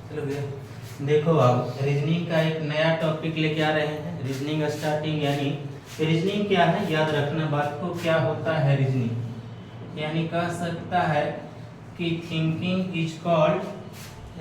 चलो भैया देखो, आप रीजनिंग का एक नया टॉपिक लेके आ रहे हैं। रीजनिंग स्टार्टिंग यानी रीजनिंग क्या है, याद रखना बात को। क्या होता है रीजनिंग? यानी कह सकता है कि थिंकिंग इज कॉल्ड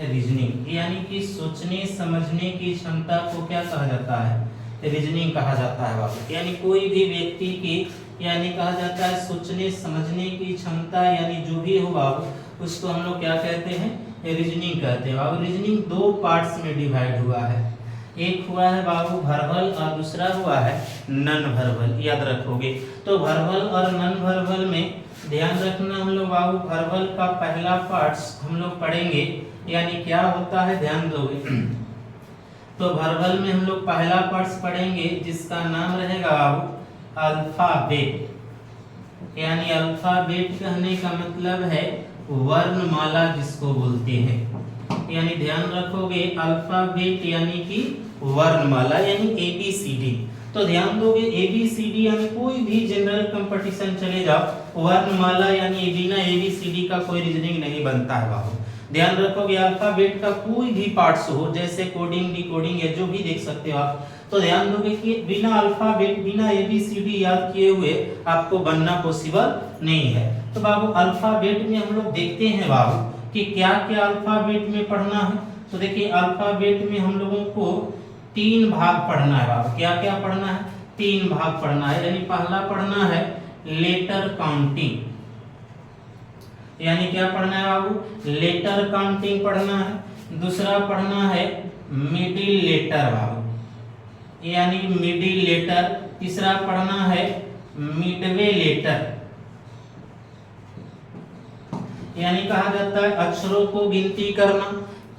रीजनिंग, यानी कि सोचने समझने की क्षमता को क्या कहा जाता है? रीजनिंग कहा जाता है बाबू। यानी कोई भी व्यक्ति की, यानी कहा जाता है सोचने समझने की क्षमता, यानी जो भी हो बाबू उसको हम लोग क्या कहते हैं? रीजनिंग कहते हैं बाबू। रीजनिंग दो पार्ट्स में डिवाइड हुआ है। एक हुआ है बाबू वर्बल और दूसरा हुआ है नॉन वर्बल, याद रखोगे। तो वर्बल और नॉन वर्बल में ध्यान रखना हम लोग बाबू। वर्बल का पहला पार्ट्स हम लोग पढ़ेंगे, यानी क्या होता है ध्यान दोगे। तो वर्बल में हम लोग पहला पार्ट्स पढ़ेंगे जिसका नाम रहेगा बाबू अल्फाबेट। यानी अल्फाबेट कहने का मतलब है वर्णमाला जिसको बोलते हैं। यानी ध्यान रखोगे अल्फाबेट यानी कि वर्णमाला, यानी ABCD। तो ध्यान दोगे ABCD यानी कोई भी जनरल कंपटीशन चले जाओ, वर्णमाला यानी बिना ABCD का कोई रीजनिंग नहीं बनता है बाबू। ध्यान रखोगे अल्फाबेट का कोई भी पार्ट्स हो, जैसे कोडिंग डिकोडिंग या जो भी देख सकते हो आप, तो ध्यान दोगे कि बिना अल्फाबेट बिना ABCD याद किए हुए आपको बनना पॉसिबल नहीं है। तो बाबू अल्फाबेट में हम लोग देखते हैं बाबू कि क्या क्या अल्फाबेट में पढ़ना है। तो देखिए अल्फाबेट में हम लोगों को 3 भाग पढ़ना है बाबू। क्या क्या पढ़ना है? 3 भाग पढ़ना है। यानी पहला पढ़ना है लेटर काउंटिंग। यानी क्या पढ़ना है बाबू? लेटर काउंटिंग पढ़ना है। दूसरा पढ़ना है मिडिल लेटर बाबू, यानी मिडिल लेटर। तीसरा पढ़ना है मिडवे लेटर, यानी कहा जाता है अक्षरों को गिनती करना।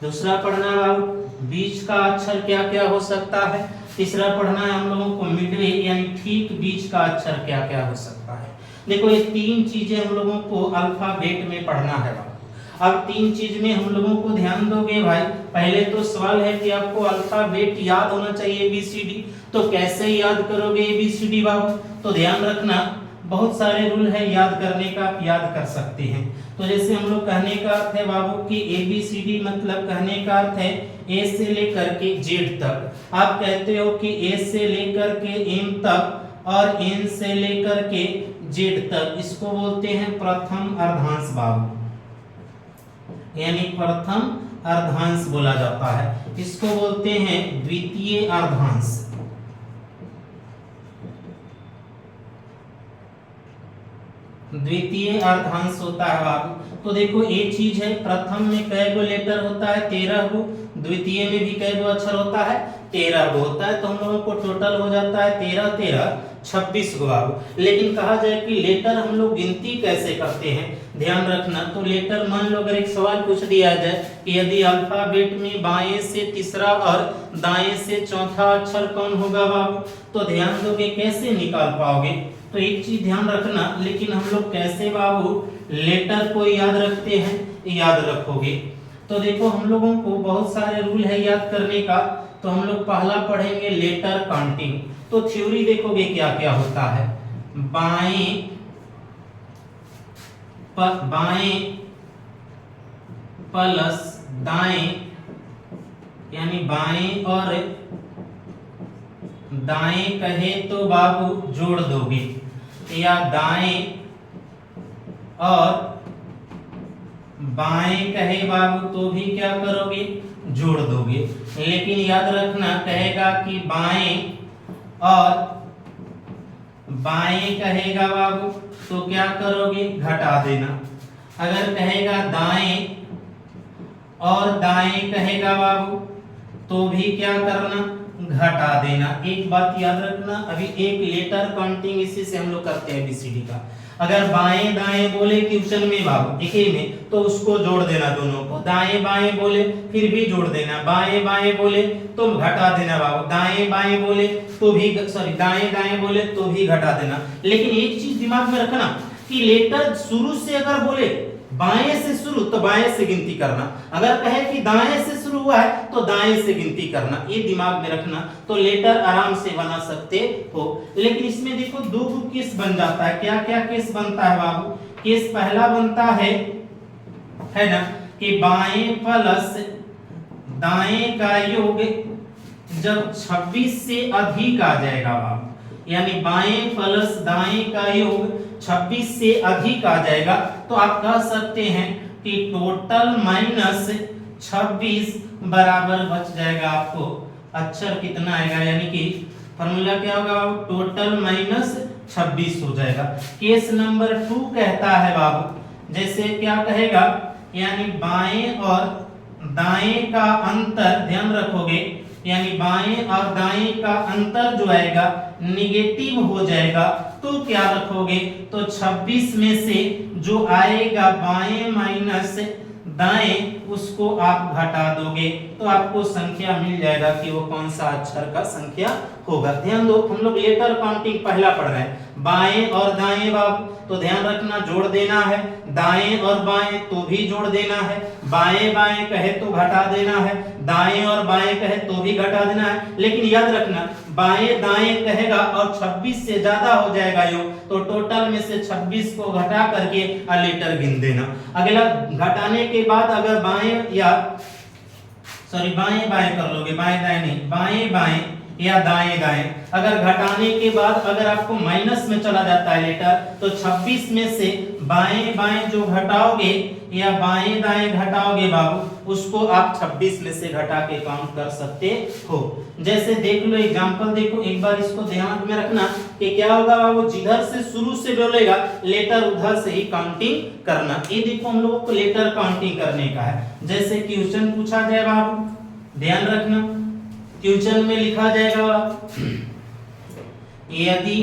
दूसरा पढ़ना है बाबू बीच का अक्षर क्या क्या हो सकता है। तीसरा पढ़ना है हम लोगों को मिडवे, यानी ठीक बीच का अक्षर क्या क्या हो सकता है। देखो ये 3 चीजें हम लोगों को अल्फाबेट में पढ़ना है बाबू। अब 3 चीज में हम लोगों को ध्यान दोगे भाई। पहले तो सवाल है कि आपको अल्फाबेट याद होना चाहिए ABCD, तो कैसे याद करोगे ABCD बाबू? तो ध्यान रखना बहुत सारे रूल है याद करने का, आप याद कर सकते हैं। तो जैसे हम लोग कहने का अर्थ है बाबू कि ABCD मतलब कहने का अर्थ है A से लेकर के Z तक। आप कहते हो कि A से लेकर के M तक और N से लेकर के Z तक, इसको बोलते हैं प्रथम अर्धांश बाबू, यानी प्रथम अर्धांश बोला जाता है। इसको बोलते हैं द्वितीय अर्धांश। द्वितीय अर्धांश होता है बाबू। तो देखो एक चीज है, प्रथम में कै गो लेटर होता है? 13 गो। द्वितीय में भी कै गो अक्षर होता है? 13 गो होता है। तो हम लोगों को टोटल हो जाता है 13 13 26 गो बाबू। लेकिन कहा जाए कि लेटर हम लोग गिनती कैसे करते हैं, ध्यान रखना। तो लेटर मान लो अगर एक सवाल पूछ दिया जाए कि यदि अल्फाबेट में बाएं से तीसरा और दाएं से चौथा अक्षर कौन होगा बाबू, तो ध्यान दोगे कैसे निकाल पाओगे? तो एक चीज ध्यान रखना, लेकिन हम लोग कैसे बाबू लेटर को याद रखते हैं, याद रखोगे। तो देखो हम लोगों को बहुत सारे रूल है याद करने का। तो हम लोग पहला पढ़ेंगे लेटर काउंटिंग। तो थ्योरी देखोगे क्या क्या होता है। बाएं प्लस दाएं, यानी बाएं और दाएं कहे तो बाबू जोड़ दोगे, या दाएं और बाएं कहे बाबू तो भी क्या करोगे? जोड़ दोगे। लेकिन याद रखना कहेगा कि बाएं और बाएं कहेगा बाबू तो क्या करोगे? घटा देना। अगर कहेगा दाएं और दाएं कहेगा बाबू तो भी क्या करना? घटा देना। एक बात याद रखना, अभी एक लेटर काउंटिंग इसी से हम लोग करते हैं ABCD का। अगर बाएं दाएं बोले क्वेश्चन में बाबू एक ही में, तो उसको जोड़ देना दोनों को। दाएं बाएं बोले फिर भी जोड़ देना। बाएं बाएं बोले तो घटा देना बाबू। दाएं बाएं बोले तो भी दाएं दाएं बोले तो भी घटा देना। लेकिन एक चीज दिमाग में रखना कि लेटर शुरू से अगर बोले बाएं से शुरू तो बाएं से गिनती करना, अगर कहे कि दाएं से शुरू हुआ है तो दाएं से गिनती करना, ये दिमाग में रखना। तो लेटर आराम से बना सकते हो। लेकिन इसमें देखो 2 केस बन जाता है। क्या क्या केस बनता है बाबू? केस पहला बनता है ना, कि बाएं प्लस दाएं का योग जब 26 से अधिक आ जाएगा बाबू, यानी बाएं प्लस दाएं का योग 26 से अधिक आ जाएगा, तो आप कह सकते हैं कि टोटल माइनस 26 बराबर बच जाएगा आपको अक्षर कितना आएगा, यानी कि फॉर्मूला क्या होगा बाबू, टोटल माइनस 26 हो जाएगा। केस नंबर 2 कहता है बाबू, जैसे क्या कहेगा, यानी बाएं और दाएं का अंतर ध्यान रखोगे, यानी बाएं और दाएं का अंतर जो आएगा निगेटिव हो जाएगा, तो क्या रखोगे, तो 26 में से जो आएगा बाएं माइनस दाएं उसको आप घटा दोगे, तो आपको संख्या मिल जाएगा कि वो कौन सा अक्षर का संख्या होगा। ध्यान दो, हम लोग लेटर काउंटिंग पहला पढ़ रहे हैं, बाएं और दाएं बाबू, तो ध्यान रखना जोड़ देना है, दाएं और बाएं तो भी जोड़ देना है, बाएं बाएं कहे तो घटा देना है, दाएं और बाएं कहे तो भी घटा देना है, लेकिन याद रखना बाएं दाएं कहेगा और 26 से ज्यादा हो जाएगा योग, तो टोटल में से 26 को घटा करके लेटर गिन देना। अगला घटाने के बाद अगर बाएं या बाएं बाएं कर लोगे, बाएं दाएं नहीं, बाएं बाएं या दाएं दाएं, अगर घटाने के बाद अगर आपको माइनस में चला जाता है लेटर, तो 26 में से बाएं बाएं जो घटाओगे या बाएं दाएं घटाओगे बाबू, उसको आप 26 में से घटा के काउंट कर सकते हो। जैसे देख लो एग्जांपल, देखो एक बार इसको ध्यान में रखना कि क्या होगा बाबू, जिधर से शुरू से बोलेगा लेटर उधर से ही काउंटिंग करना। ये देखो हम लोगों को लेटर काउंटिंग करने का है। जैसे क्वेश्चन पूछा जाए बाबू, ध्यान रखना, क्वेश्चन में लिखा जाएगा यदि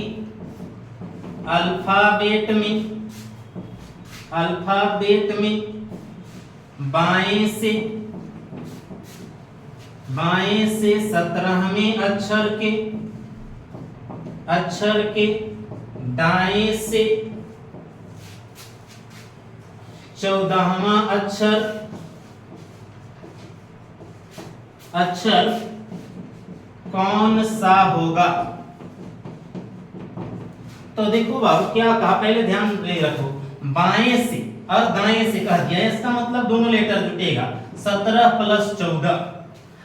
अल्फाबेट में बाएं से 17वें अक्षर के दाएं से 14वां अक्षर कौन सा होगा। तो देखो बाबू क्या कहा, पहले ध्यान रखो, बाएं से और दाएं से कह दिया, इसका मतलब दोनों लेटर जुटेगा, 17 प्लस 14।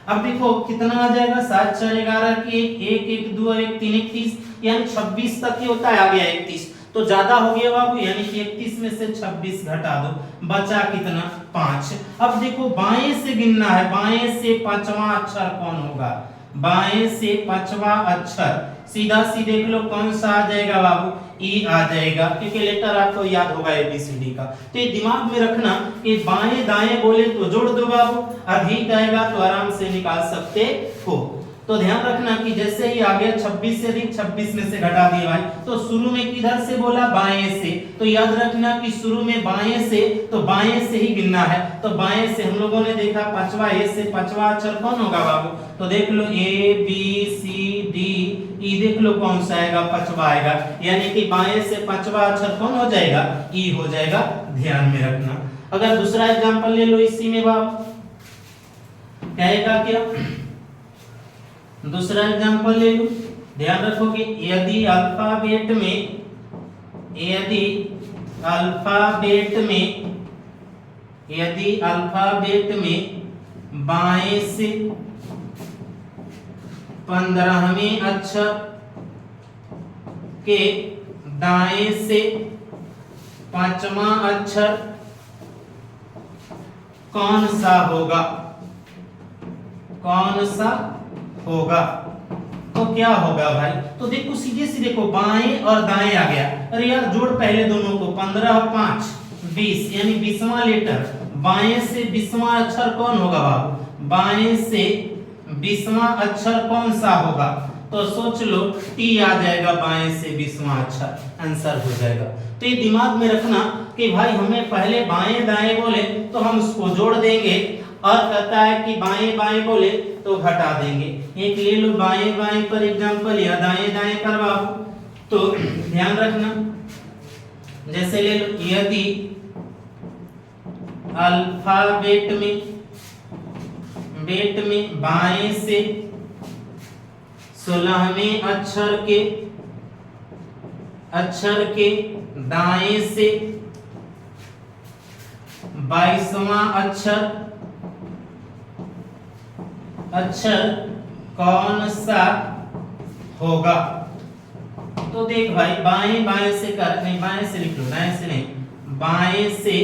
अब देखो कितना आ जाएगा, 7 4 11 के 1 1 2 1 3 31, यानी 26 तक ही होता है, आ गया 31, तो ज्यादा हो गया बाबू, यानी कि 31 में से 26 घटा दो, बचा कितना 5। अब देखो बाएं से गिनना है, बाएं से 5वां अक्षर कौन होगा, बाएं से 5वां अक्षर सीधा देख लो कौन सा आ जाएगा बाबू, ई आ जाएगा, क्योंकि लेटर आपको याद होगा ABCD का। तो ये दिमाग में रखना कि बाएं दाएं बोले तो जोड़ दो बाबू, अधिक आएगा तो आराम से निकाल सकते हो। तो ध्यान रखना कि जैसे ही आ गया 26 से अधिक, 26 में से घटा दिए भाई, तो शुरू में किधर से बोला, बाएं से, तो याद रखना कि शुरू में बाएं से, तो बाएं से ही गिनना है। तो बाएं से हम लोगों ने देखा 5वां, ए से 5वां अक्षर कौन होगा बाबू, तो देख लो ABCD, ई देख लो कौन सा आएगा, 5वां आएगा, यानी कि बाएं से 5वां अक्षर कौन हो जाएगा, ई हो जाएगा, ध्यान में रखना। अगर दूसरा एग्जांपल ले लो इसी में बाबू, कहेगा क्या, दूसरा एग्जांपल ले लो, ध्यान रखोगे, यदि अल्फाबेट में बाएं से 15वें अक्षर के दाएं से 5वां अक्षर कौन सा होगा, तो क्या होगा भाई, तो देखो सीधे देखो बाएं और दाएं आ गया, अरे यार जोड़ पहले दोनों को, 15 और 5 20, यानी 20वां लेटर, बाएं से 20वां अक्षर कौन होगा बाबू, बाएं से 20वां अक्षर कौन सा होगा, तो सोच लो टी आ जाएगा, बाएं से 20वां अक्षर आंसर हो जाएगा। तो ये दिमाग में रखना कि भाई हमें पहले बाएं दाएं बोले तो हम उसको जोड़ देंगे, और कहता है कि बाएं बाएं बोले तो घटा देंगे। एक ले लो बाएं बाएं पर एग्जांपल, या दाएं दाएं पर बाबू, तो ध्यान रखना, जैसे ले लो, यदि अल्फाबेट में बाएं से 16वें अक्षर के दाएं से 22वां अक्षर अक्षर कौन सा होगा। तो देख भाई बाएं बाएं से कर, नहीं बाएं से लिख लो, दाएं से नहीं, बाएं से।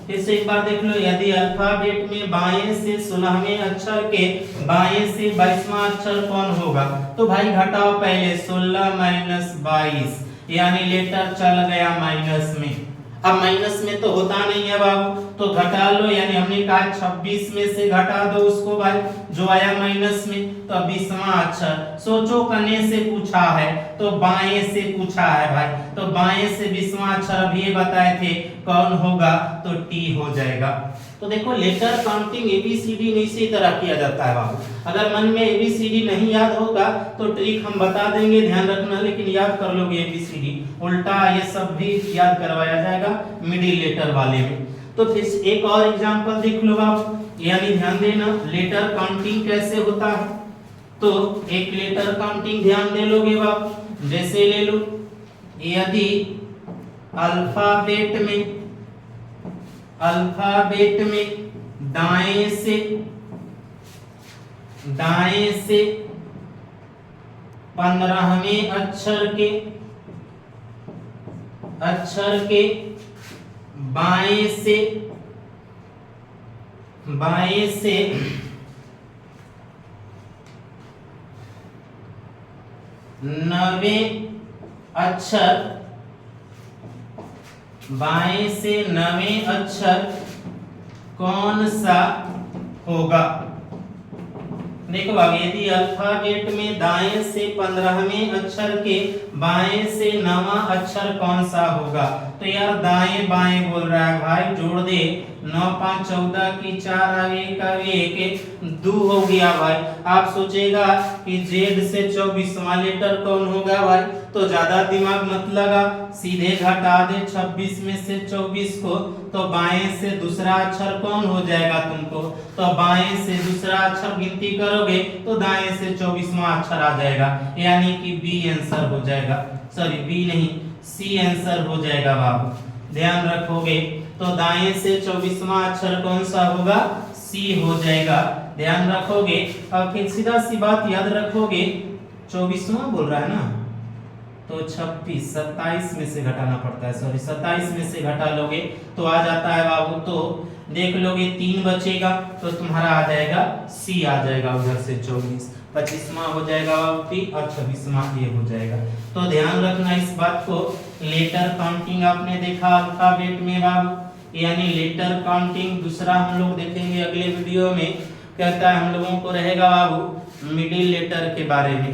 फिर से एक बार देख लो, यदि अल्फाबेट में बाएं से 16वें अक्षर के बाएं से 22वां अक्षर कौन होगा, तो भाई घटाओ पहले 16 माइनस 22, यानी लेटर चल गया माइनस में। अब माइनस में तो होता नहीं है बाबू, तो घटा लो, यानी हमने कहा 26 में से घटा दो उसको भाई जो आया माइनस में, तो 20वां अक्षर। सोचो कने से पूछा है तो बाएं से पूछा है भाई, तो बाएं से 20वां अक्षर अभी ये बताए थे कौन होगा, तो टी हो जाएगा। तो देखो लेटर काउंटिंग एबीसीडी नहीं इसी तरह किया जाता है बाबू। अगर मन में एबीसीडी नहीं याद होगा तो ट्रिक हम बता देंगे, ध्यान रखना, लेकिन याद कर लोगे एबीसीडी, उल्टा ये सब भी याद करवाया जाएगा मिडिल लेटर वाले में। तो फिर एक और एग्जांपल देख लो बाबू, यानी ध्यान देना लेटर काउंटिंग कैसे होता है। तो एक लेटर काउंटिंग ध्यान दे लोगे बाबू, जैसे ले लो, यदि अल्फाबेट में दाएं से 15वें अक्षर के बाएं से 9वें अक्षर, बाएं से 9वें अक्षर कौन सा होगा। देखो अब यदि अल्फाबेट में दाएं से 15वें अक्षर के बाएं से 9वां अक्षर कौन सा होगा, तो यार दाएं बाएं बोल रहा है भाई, जोड़ दे, 9 5 14 की 4 आगे का 1 2 हो गया भाई। आप सोचेगा कि जेड से 24वां लेटर कौन होगा भाई, तो ज्यादा दिमाग मत लगा, सीधे घटा दे 26 में से 24 को, तो बाएं से दूसरा अक्षर कौन हो जाएगा तुमको, तो बाएं से दूसरा अक्षर गिनती करोगे तो दाएं से 24वां अक्षर आ जाएगा, यानी कि बी आंसर हो जाएगा, सॉरी बी नहीं सी आंसर हो जाएगा बाबू, ध्यान रखोगे। तो दाएं से 24वां अक्षर कौन सा होगा, सी हो जाएगा, ध्यान रखोगे। अब फिर सीधा सी बात याद रखोगे, 24वां बोल रहा है ना, तो 26 27 में से घटाना पड़ता है, सॉरी 27 में से घटा लोगे तो आ जाता है बाबू, तो देख लोगे 3 बचेगा तो तुम्हारा आ जाएगा सी आ जाएगा, उधर से 24, 25वां हो जाएगा बाबू पी और 26वां ये हो जाएगा। तो ध्यान रखना इस बात को। लेटर काउंटिंग आपने देखा अल्फाबेट में बाबू, यानी लेटर काउंटिंग दूसरा हम लोग देखेंगे अगले वीडियो में, कहता है हम लोगों को रहेगा बाबू मिडिल लेटर के बारे में।